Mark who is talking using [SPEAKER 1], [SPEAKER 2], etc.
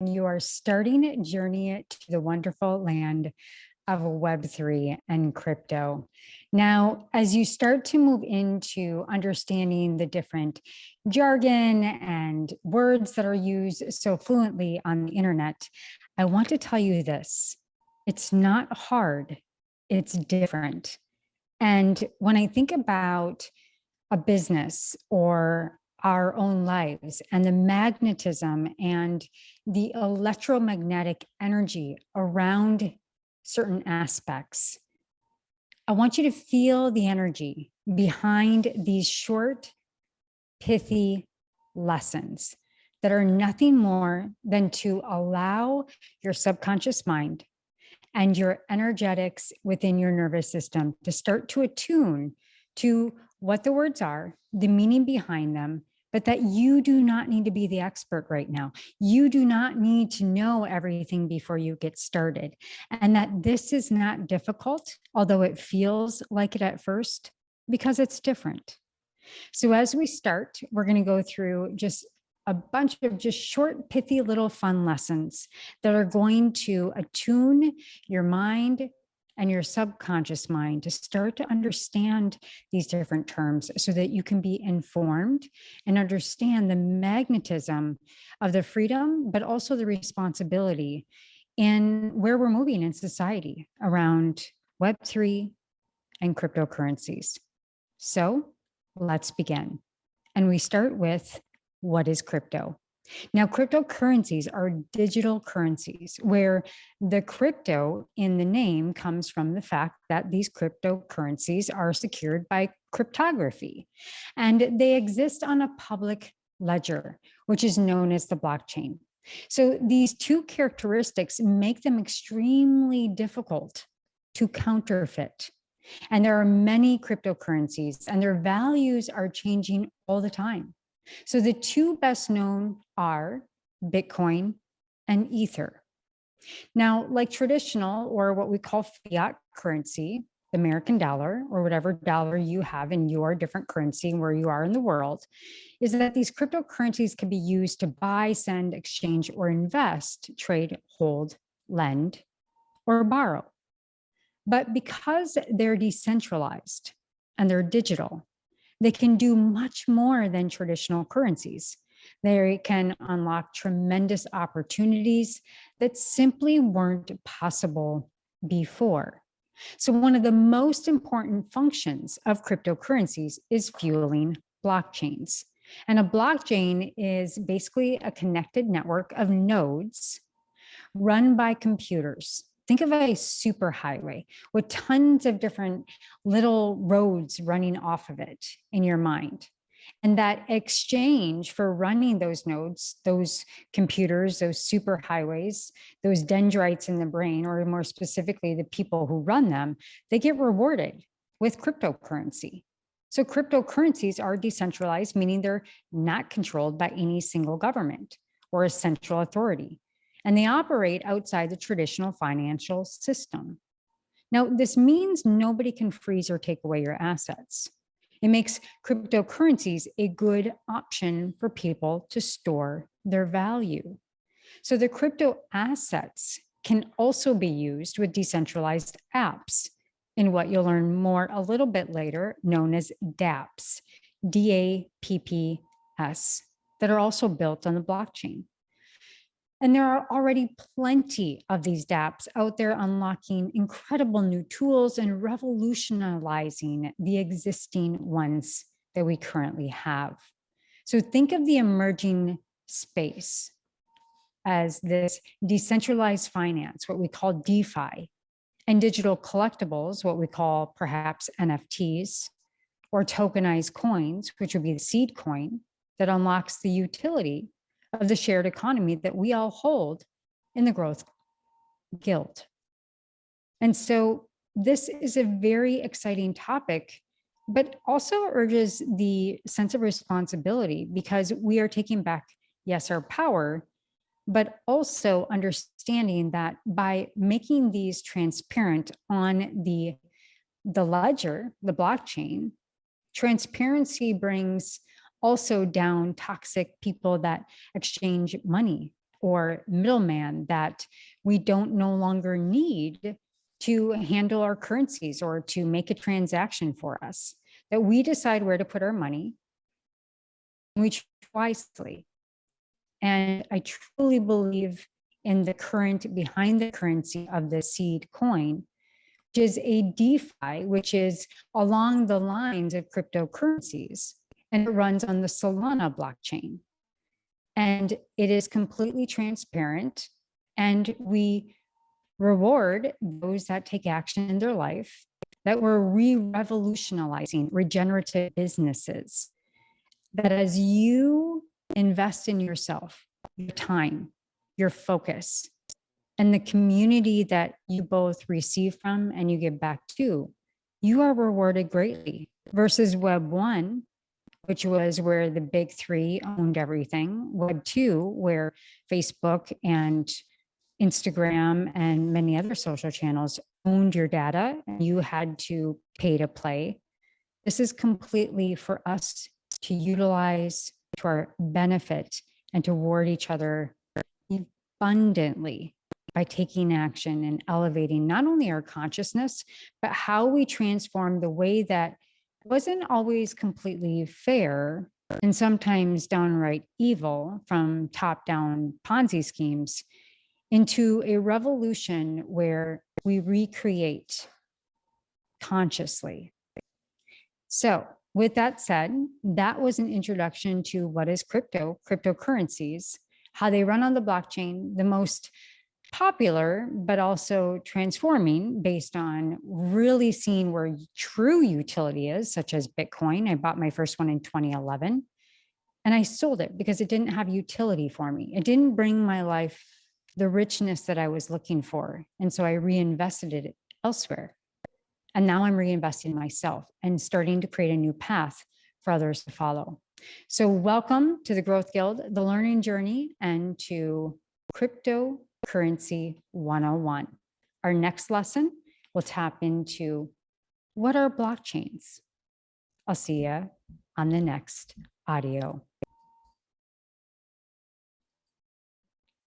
[SPEAKER 1] You are starting a journey to the wonderful land of Web3 and crypto. Now, as you start to move into understanding the different jargon and words that are used so fluently on the internet, I want to tell you this: it's not hard, it's different. And when I think about a business or our own lives and the magnetism and the electromagnetic energy around certain aspects, I want you to feel the energy behind these short, pithy lessons that are nothing more than to allow your subconscious mind and your energetics within your nervous system to start to attune to what the words are, the meaning behind them, but that you do not need to be the expert right now. You do not need to know everything before you get started. And that this is not difficult, although it feels like it at first, because it's different. So as we start, we're going to go through just a bunch of just short, pithy little fun lessons that are going to attune your mind and your subconscious mind to start to understand these different terms so that you can be informed and understand the magnetism of the freedom, but also the responsibility in where we're moving in society around Web3 and cryptocurrencies. So let's begin. And we start with, what is crypto? Now, cryptocurrencies are digital currencies where the crypto in the name comes from the fact that these cryptocurrencies are secured by cryptography, and they exist on a public ledger, which is known as the blockchain. So these two characteristics make them extremely difficult to counterfeit. And there are many cryptocurrencies, and their values are changing all the time. So the two best known are Bitcoin and Ether. Now, like traditional, or what we call fiat currency, the American dollar, or whatever dollar you have in your different currency where you are in the world, is that these cryptocurrencies can be used to buy, send, exchange, or invest, trade, hold, lend, or borrow. But because they're decentralized and they're digital, they can do much more than traditional currencies. They can unlock tremendous opportunities that simply weren't possible before. So one of the most important functions of cryptocurrencies is fueling blockchains. And a blockchain is basically a connected network of nodes run by computers. Think of a superhighway with tons of different little roads running off of it in your mind. And that exchange for running those nodes, those computers, those superhighways, those dendrites in the brain, or more specifically, the people who run them, they get rewarded with cryptocurrency. So cryptocurrencies are decentralized, meaning they're not controlled by any single government or a central authority, and they operate outside the traditional financial system. Now, this means nobody can freeze or take away your assets. It makes cryptocurrencies a good option for people to store their value. So the crypto assets can also be used with decentralized apps in what you'll learn more a little bit later, known as dApps, DAPPS, that are also built on the blockchain. And there are already plenty of these dApps out there unlocking incredible new tools and revolutionizing the existing ones that we currently have. So think of the emerging space as this decentralized finance, what we call DeFi, and digital collectibles, what we call perhaps NFTs, or tokenized coins, which would be the seed coin that unlocks the utility of the shared economy that we all hold in the growth guild. And so this is a very exciting topic, but also urges the sense of responsibility, because we are taking back, yes, our power, but also understanding that by making these transparent on the ledger, the blockchain, transparency brings also down toxic people that exchange money or middleman that we don't no longer need to handle our currencies or to make a transaction for us, that we decide where to put our money, we choose wisely. And I truly believe in the current behind the currency of the seed coin, which is a DeFi, which is along the lines of cryptocurrencies, and it runs on the Solana blockchain. And it is completely transparent, and we reward those that take action in their life, that we're re-revolutionizing regenerative businesses, that as you invest in yourself, your time, your focus, and the community that you both receive from and you give back to, you are rewarded greatly versus Web 1, which was where the big three owned everything, Web 2, where Facebook and Instagram and many other social channels owned your data and you had to pay to play. This is completely for us to utilize to our benefit and to reward each other abundantly by taking action and elevating not only our consciousness, but how we transform the way that wasn't always completely fair and sometimes downright evil from top-down Ponzi schemes into a revolution where we recreate consciously. So with that said, that was an introduction to what is cryptocurrencies, how they run on the blockchain, the most popular, but also transforming based on really seeing where true utility is, such as Bitcoin. I bought my first one in 2011 and I sold it because it didn't have utility for me. It didn't bring my life the richness that I was looking for. And so I reinvested it elsewhere. And now I'm reinvesting in myself and starting to create a new path for others to follow. So welcome to the Growth Guild, the learning journey, and to Cryptocurrency 101. Our next lesson will tap into what are blockchains. I'll see you on the next audio.